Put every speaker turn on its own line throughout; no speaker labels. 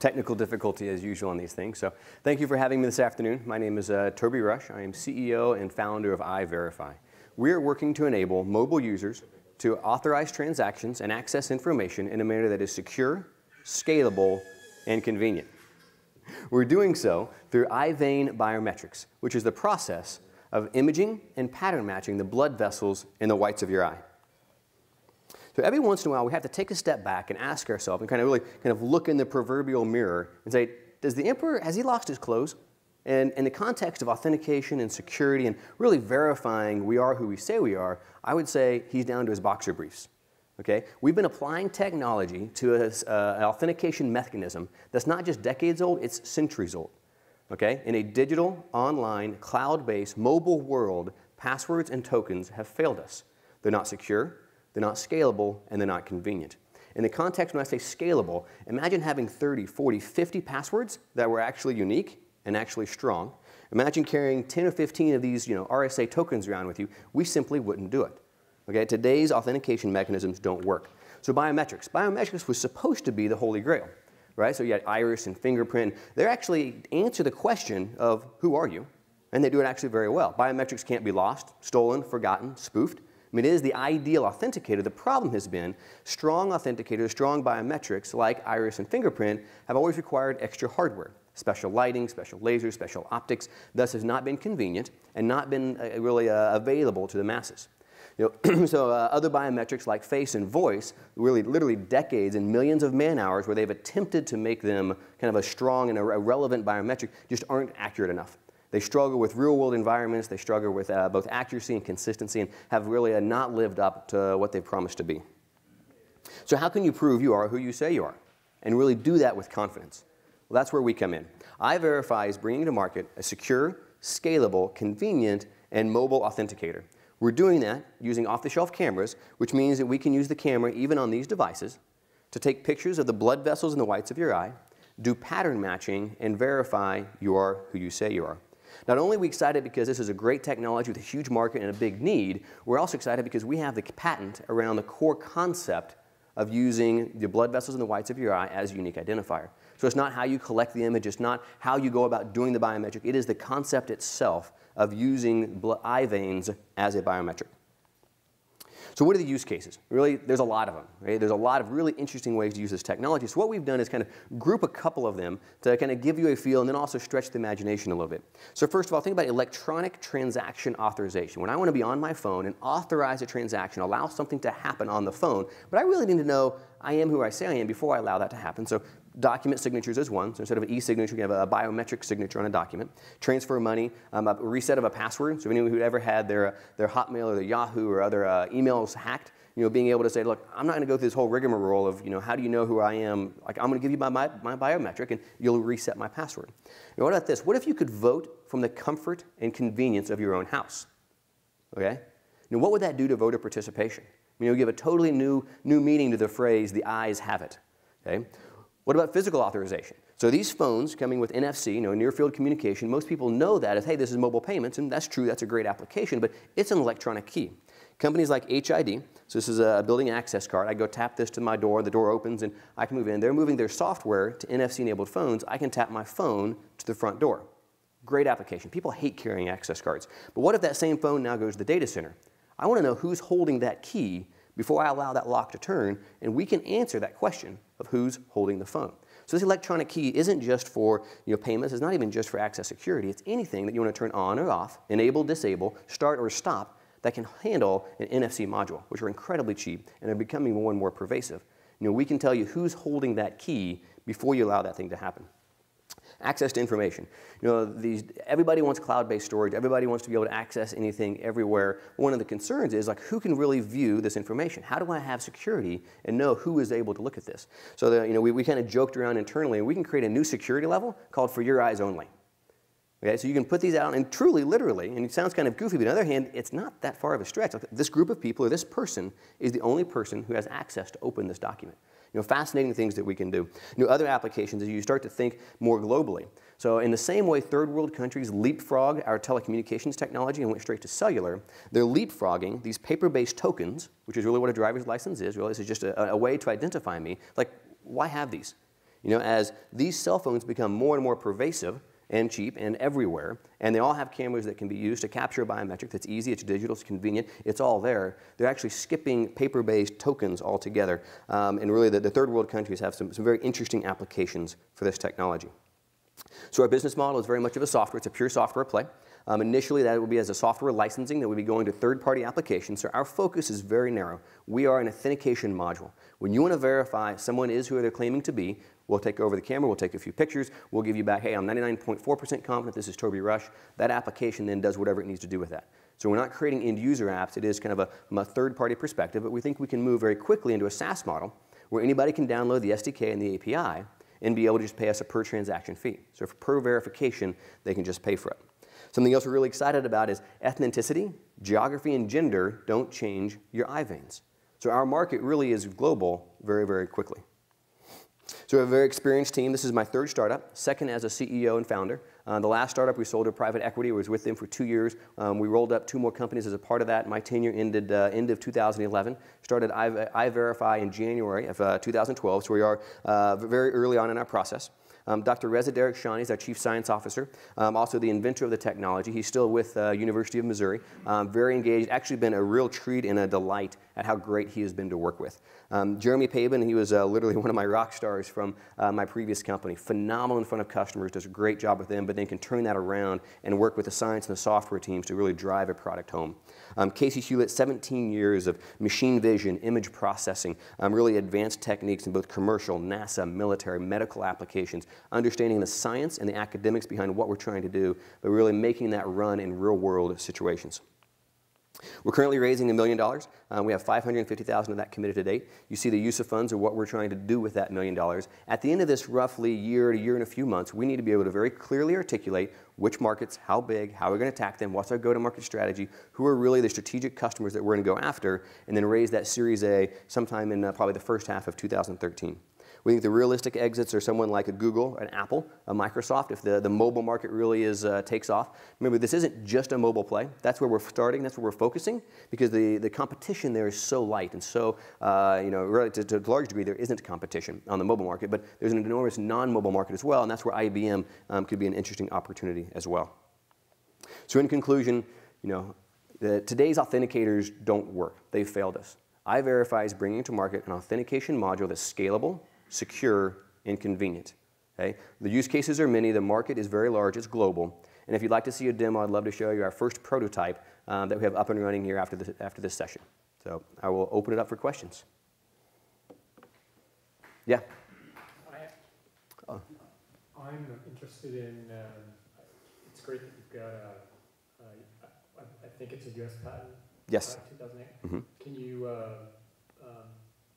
Technical difficulty as usual on these things. So thank you for having me this afternoon. My name is Toby Rush. I am CEO and founder of EveVerify. We are working to enable mobile users to authorize transactions and access information in a manner that is secure, scalable, and convenient. We're doing so through iVein biometrics, which is the process of imaging and pattern matching the blood vessels in the whites of your eye. So every once in a while, we have to take a step back and ask ourselves and really look in the proverbial mirror and say, does the emperor, has he lost his clothes? And in the context of authentication and security and really verifying we are who we say we are, I would say he's down to his boxer briefs. Okay? We've been applying technology to an authentication mechanism that's not just decades old, it's centuries old. Okay? In a digital, online, cloud-based, mobile world, passwords and tokens have failed us. They're not secure, they're not scalable, and they're not convenient. In the context when I say scalable, imagine having 30, 40, 50 passwords that were actually unique and actually strong. Imagine carrying 10 or 15 of these RSA tokens around with you. We simply wouldn't do it. Okay? Today's authentication mechanisms don't work. So biometrics. Biometrics was supposed to be the holy grail. Right? So you had iris and fingerprint. They actually answer the question of who are you? And they do it actually very well. Biometrics can't be lost, stolen, forgotten, spoofed. I mean, it is the ideal authenticator. The problem has been strong authenticators, strong biometrics like iris and fingerprint have always required extra hardware, special lighting, special lasers, special optics. Thus has not been convenient and not been really available to the masses. So other biometrics like face and voice, really literally decades and millions of man-hours where they've attempted to make them a strong and a relevant biometric just aren't accurate enough. They struggle with real-world environments, they struggle with both accuracy and consistency, and have really not lived up to what they've promised to be. So how can you prove you are who you say you are, and really do that with confidence? Well, that's where we come in. EveVerify is bringing to market a secure, scalable, convenient, and mobile authenticator. We're doing that using off-the-shelf cameras, which means that we can use the camera even on these devices to take pictures of the blood vessels in the whites of your eye, do pattern matching, and verify you are who you say you are. Not only are we excited because this is a great technology with a huge market and a big need, we're also excited because we have the patent around the core concept of using the blood vessels in the whites of your eye as a unique identifier. So it's not how you collect the image, it's not how you go about doing the biometric, it is the concept itself of using eye veins as a biometric. So what are the use cases? Really, there's a lot of them. Right? There's a lot of really interesting ways to use this technology. So what we've done is group a couple of them to give you a feel and then also stretch the imagination a little bit. So first of all, think about electronic transaction authorization. When I want to be on my phone and authorize a transaction, allow something to happen on the phone, but I really need to know I am who I say I am before I allow that to happen. So document signatures is one. So instead of an e-signature, you have a biometric signature on a document. Transfer money, a reset of a password. So anyone who ever had their Hotmail or their Yahoo or other emails hacked, being able to say, look, I'm not going to go through this whole rigmarole of, how do you know who I am? Like, I'm going to give you my biometric, and you'll reset my password. What about this? What if you could vote from the comfort and convenience of your own house? Okay? What would that do to voter participation? Give a totally new meaning to the phrase, the eyes have it. Okay? What about physical authorization? So these phones coming with NFC, near-field communication, most people know that as, hey, this is mobile payments, and that's true, that's a great application, but it's an electronic key. Companies like HID, so this is a building access card, I go tap this to my door, the door opens, and I can move in. They're moving their software to NFC-enabled phones. I can tap my phone to the front door. Great application. People hate carrying access cards. But what if that same phone now goes to the data center? I want to know who's holding that key before I allow that lock to turn, and we can answer that question of who's holding the phone. So this electronic key isn't just for payments, it's not even just for access security, it's anything that you want to turn on or off, enable, disable, start or stop that can handle an NFC module, which are incredibly cheap and are becoming more and more pervasive. We can tell you who's holding that key before you allow that thing to happen. Access to information. Everybody wants cloud-based storage. Everybody wants to be able to access anything everywhere. One of the concerns is who can really view this information? How do I have security and know who is able to look at this? So we kind of joked around internally, and we can create a new security level called for your eyes only. Okay, so you can put these out, and truly, literally, and it sounds kind of goofy, but on the other hand, it's not that far of a stretch. This group of people, or this person, is the only person who has access to open this document. Fascinating things that we can do. Other applications as you start to think more globally. So in the same way third world countries leapfrog our telecommunications technology and went straight to cellular, they're leapfrogging these paper-based tokens, which is really what a driver's license is. Really, this is just a way to identify me. Like, why have these? You know, as these cell phones become more and more pervasive and cheap and everywhere, and they all have cameras that can be used to capture a biometric that's easy, it's digital, it's convenient, it's all there. They're actually skipping paper-based tokens altogether. And really the third world countries have some very interesting applications for this technology. So our business model is very much of a software. It's a pure software play. Initially, that will be as a software licensing that will be going to third-party applications. So our focus is very narrow. We are an authentication module. When you want to verify someone is who they're claiming to be, we'll take over the camera, we'll take a few pictures, we'll give you back, hey, I'm 99.4% confident this is Toby Rush. That application then does whatever it needs to do with that. So we're not creating end-user apps. It is kind of a third-party perspective, but we think we can move very quickly into a SaaS model where anybody can download the SDK and the API and be able to just pay us a per transaction fee. So for per verification, they can just pay for it. Something else we're really excited about is ethnicity, geography, and gender don't change your iVeins. So our market really is global very, very quickly. So we have a very experienced team. This is my third startup, second as a CEO and founder. The last startup we sold to private equity. I was with them for 2 years. We rolled up 2 more companies as a part of that. My tenure ended end of 2011. Started EveVerify in January of 2012, so we are very early on in our process. Dr. Reza Derek Shani is our Chief Science Officer, also the inventor of the technology. He's still with University of Missouri, very engaged, actually been a real treat and a delight at how great he has been to work with. Jeremy Pabin, he was literally one of my rock stars from my previous company. Phenomenal in front of customers, does a great job with them, but then can turn that around and work with the science and the software teams to really drive a product home. Casey Hewlett, 17 years of machine vision, image processing, really advanced techniques in both commercial, NASA, military, medical applications, understanding the science and the academics behind what we're trying to do, but really making that run in real-world situations. We're currently raising $1 million. We have $550,000 of that committed to date. You see the use of funds or what we're trying to do with that $1 million. At the end of this roughly year and a few months, we need to be able to very clearly articulate which markets, how big, how we're going to attack them, what's our go-to-market strategy, who are really the strategic customers that we're going to go after, and then raise that Series A sometime in probably the first half of 2013. We think the realistic exits are someone like a Google, an Apple, a Microsoft, if the mobile market really takes off. Remember, this isn't just a mobile play. That's where we're starting. That's where we're focusing, because the competition there is so light and so, really to a large degree, there isn't competition on the mobile market, but there's an enormous non-mobile market as well, and that's where IBM could be an interesting opportunity as well. So in conclusion, today's authenticators don't work. They've failed us. EveVerify is bringing to market an authentication module that's scalable, secure, and convenient. Okay? The use cases are many. The market is very large. It's global. And if you'd like to see a demo, I'd love to show you our first prototype that we have up and running here after this session. So I will open it up for questions. Yeah?
I'm interested in, it's great that you've got I think it's a US patent.
Yes.
2008.
Mm-hmm.
Can you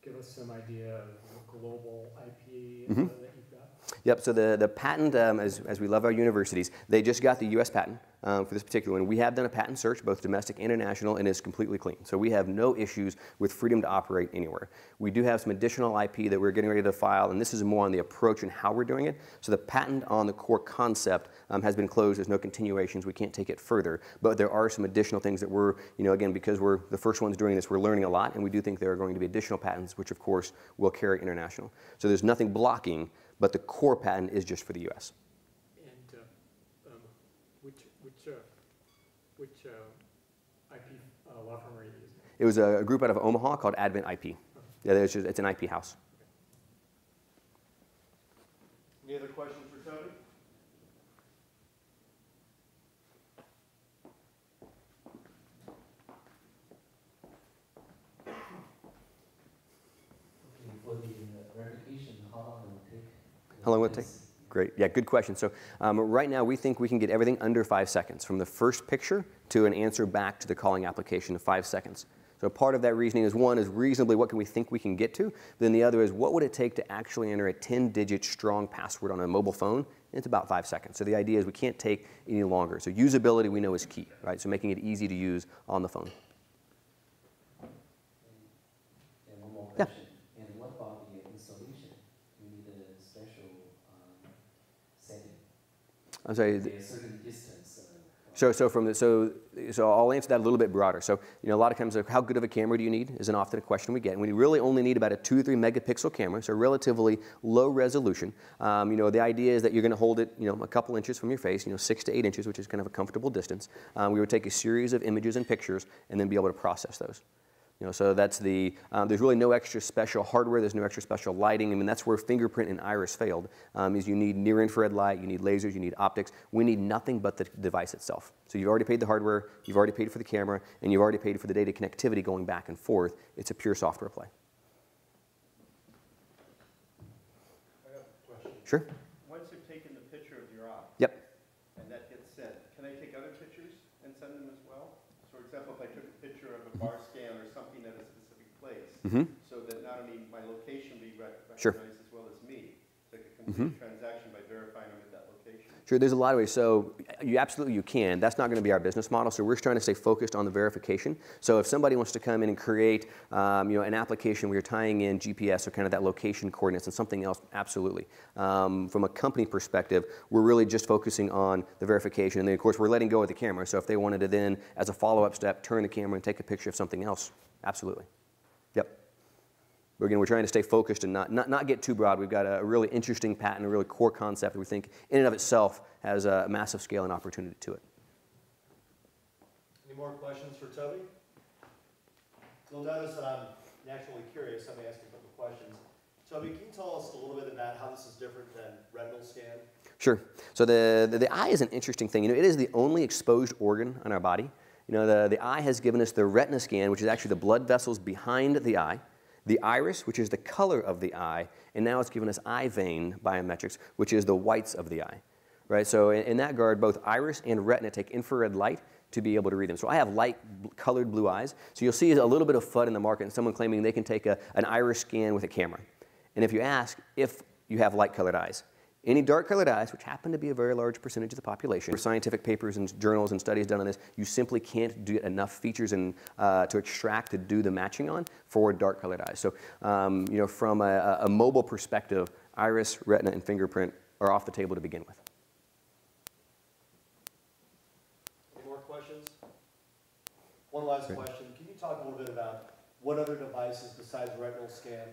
give us some idea of the global IP
Mm-hmm.
that you've got?
Yep, so the patent, as we love our universities, they just got the US patent for this particular one. We have done a patent search, both domestic and international, and it's completely clean. So we have no issues with freedom to operate anywhere. We do have some additional IP that we're getting ready to file, and this is more on the approach and how we're doing it. So the patent on the core concept has been closed. There's no continuations. We can't take it further. But there are some additional things that we're, again, because we're the first ones doing this, we're learning a lot, and we do think there are going to be additional patents, which of course will carry international. So there's nothing blocking, but the core patent is just for the US.
And which IP law firm are you using?
It was a group out of Omaha called Advent IP.
Okay.
Yeah, it's an IP house.
Any other questions for Tony?
For the verification, how long will it take?
How long will it take? Great. Yeah, good question. So right now, we think we can get everything under 5 seconds, from the first picture to an answer back to the calling application in 5 seconds. So part of that reasoning is, one, is reasonably what can we think we can get to? Then the other is, what would it take to actually enter a 10-digit strong password on a mobile phone? It's about 5 seconds. So the idea is we can't take any longer. So usability we know is key, right? So making it easy to use on the phone.
And one more
Yeah.
question. And what about the installation? You need a special setting.
I'm sorry.
A certain distance.
So I'll answer that a little bit broader. So, a lot of times, how good of a camera do you need is often a question we get. And we really only need about a 2 to 3 megapixel camera, so relatively low resolution. The idea is that you're going to hold it, a couple inches from your face, 6 to 8 inches, which is kind of a comfortable distance. We would take a series of images and pictures and then be able to process those. So that's there's really no extra special hardware, there's no extra special lighting. I mean, that's where fingerprint and iris failed, is you need near-infrared light, you need lasers, you need optics. We need nothing but the device itself. So you've already paid the hardware, you've already paid for the camera, and you've already paid for the data connectivity going back and forth. It's a pure software play.
I have a question.
Sure.
Once you've taken the picture of your eye.
Yep.
And that gets sent, can I take other pictures and send them as well? So for example, if I took a picture of a bar scan or something at a specific place, so that not only my location be recognized
Sure.
as well as me, so I could complete a transaction by verifying I'm at that location.
Sure, there's a lot of ways. So you can. That's not going to be our business model. So we're trying to stay focused on the verification. So if somebody wants to come in and create an application where you're tying in GPS or kind of that location coordinates and something else, absolutely. From a company perspective, we're really just focusing on the verification. And then, of course, we're letting go of the camera. So if they wanted to then, as a follow-up step, turn the camera and take a picture of something else, absolutely. Yep. But again, we're trying to stay focused and not get too broad. We've got a really interesting patent, a really core concept that we think in and of itself has a massive scale and opportunity to it.
Any more questions for Toby? You'll notice that I'm naturally curious. Let me ask you a couple of questions. Toby, can you tell us a little bit about how this is different than retinal scan?
Sure. So the eye is an interesting thing. It is the only exposed organ on our body. The eye has given us the retina scan, which is actually the blood vessels behind the eye, the iris, which is the color of the eye, and now it's given us eye vein biometrics, which is the whites of the eye. Right? So in that regard, both iris and retina take infrared light to be able to read them. So I have light-colored blue eyes. So you'll see a little bit of FUD in the market and someone claiming they can take an iris scan with a camera. And if you ask if you have light-colored eyes, any dark-colored eyes, which happen to be a very large percentage of the population, scientific papers and journals and studies done on this, you simply can't do enough features and to extract to do the matching on for dark-colored eyes. So, from a mobile perspective, iris, retina, and fingerprint are off the table to begin with.
Any more questions? One last question. Can you talk a little bit about what other devices besides retinal scan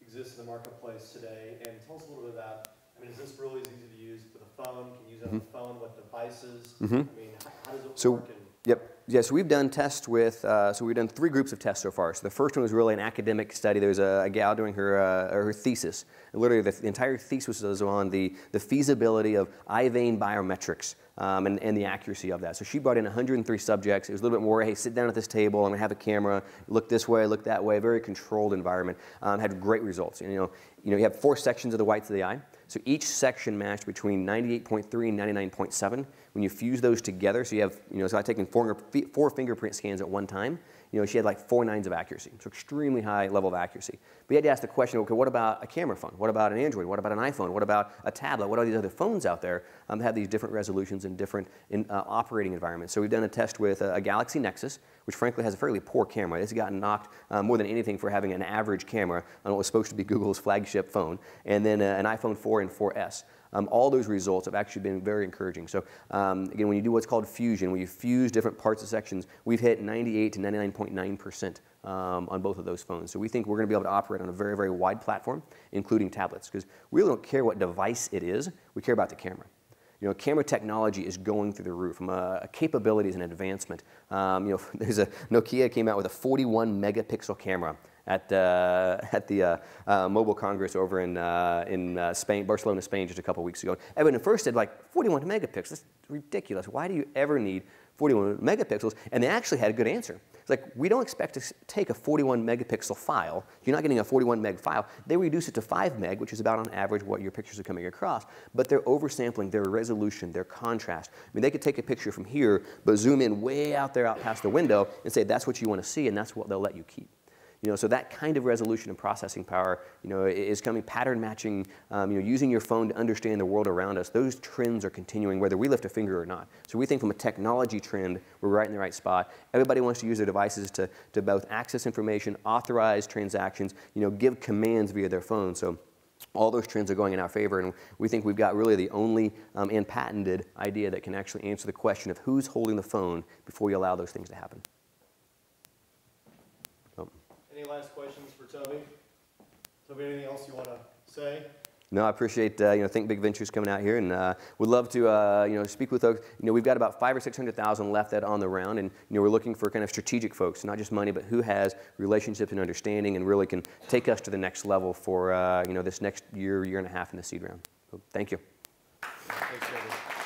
exist in the marketplace today, and tell us a little bit about, is this really as easy to use with a phone? Can you use it on the phone? What devices? How does it work?
Yep. Yeah, so we've done tests with, we've done 3 groups of tests so far. So the first one was really an academic study. There was a gal doing her thesis. And literally the entire thesis was on the feasibility of eye vein biometrics and the accuracy of that. So she brought in 103 subjects. It was a little bit more, hey, sit down at this table, I'm going to have a camera, look this way, look that way, very controlled environment. Had great results. And, you have 4 sections of the whites of the eye. So each section matched between 98.3 and 99.7. When you fuse those together, so you have, so I've taken 4 fingerprint scans at one time. She had like 4 nines of accuracy, so extremely high level of accuracy. But you had to ask the question, okay, what about a camera phone? What about an Android? What about an iPhone? What about a tablet? What are these other phones out there that have these different resolutions and different operating environments? So we've done a test with a Galaxy Nexus, which frankly has a fairly poor camera. It's gotten knocked more than anything for having an average camera on what was supposed to be Google's flagship phone, and then an iPhone 4 and 4S. All those results have actually been very encouraging. So again, when you do what's called fusion, when you fuse different parts of sections, we've hit 98 to 99.9% on both of those phones. So we think we're going to be able to operate on a very, very wide platform, including tablets, because we really don't care what device it is. We care about the camera. Camera technology is going through the roof from capabilities and advancement. There's a Nokia came out with a 41 megapixel camera at the Mobile Congress over in Spain, Barcelona, Spain, just a couple weeks ago. Everyone at first said, like, 41 megapixels, that's ridiculous. Why do you ever need 41 megapixels? And they actually had a good answer. It's like, we don't expect to take a 41 megapixel file. You're not getting a 41 meg file. They reduce it to 5 meg, which is about on average what your pictures are coming across. But they're oversampling their resolution, their contrast. They could take a picture from here, but zoom in way out there, out past the window, and say that's what you want to see, and that's what they'll let you keep. So that kind of resolution and processing power, is coming, pattern matching, using your phone to understand the world around us. Those trends are continuing whether we lift a finger or not. So we think from a technology trend, we're right in the right spot. Everybody wants to use their devices to both access information, authorize transactions, give commands via their phone. So All those trends are going in our favor, and we think we've got really the only and patented idea that can actually answer the question of who's holding the phone before we allow those things to happen.
Any last questions for Toby? Toby, anything else you want to say?
No, I appreciate Think Big Ventures coming out here, and would love to speak with folks. We've got about 500,000 or 600,000 left on the round, and we're looking for kind of strategic folks, not just money, but who has relationships and understanding, and really can take us to the next level for this next year and a half in the seed round. So, thank you.
Thanks, Toby.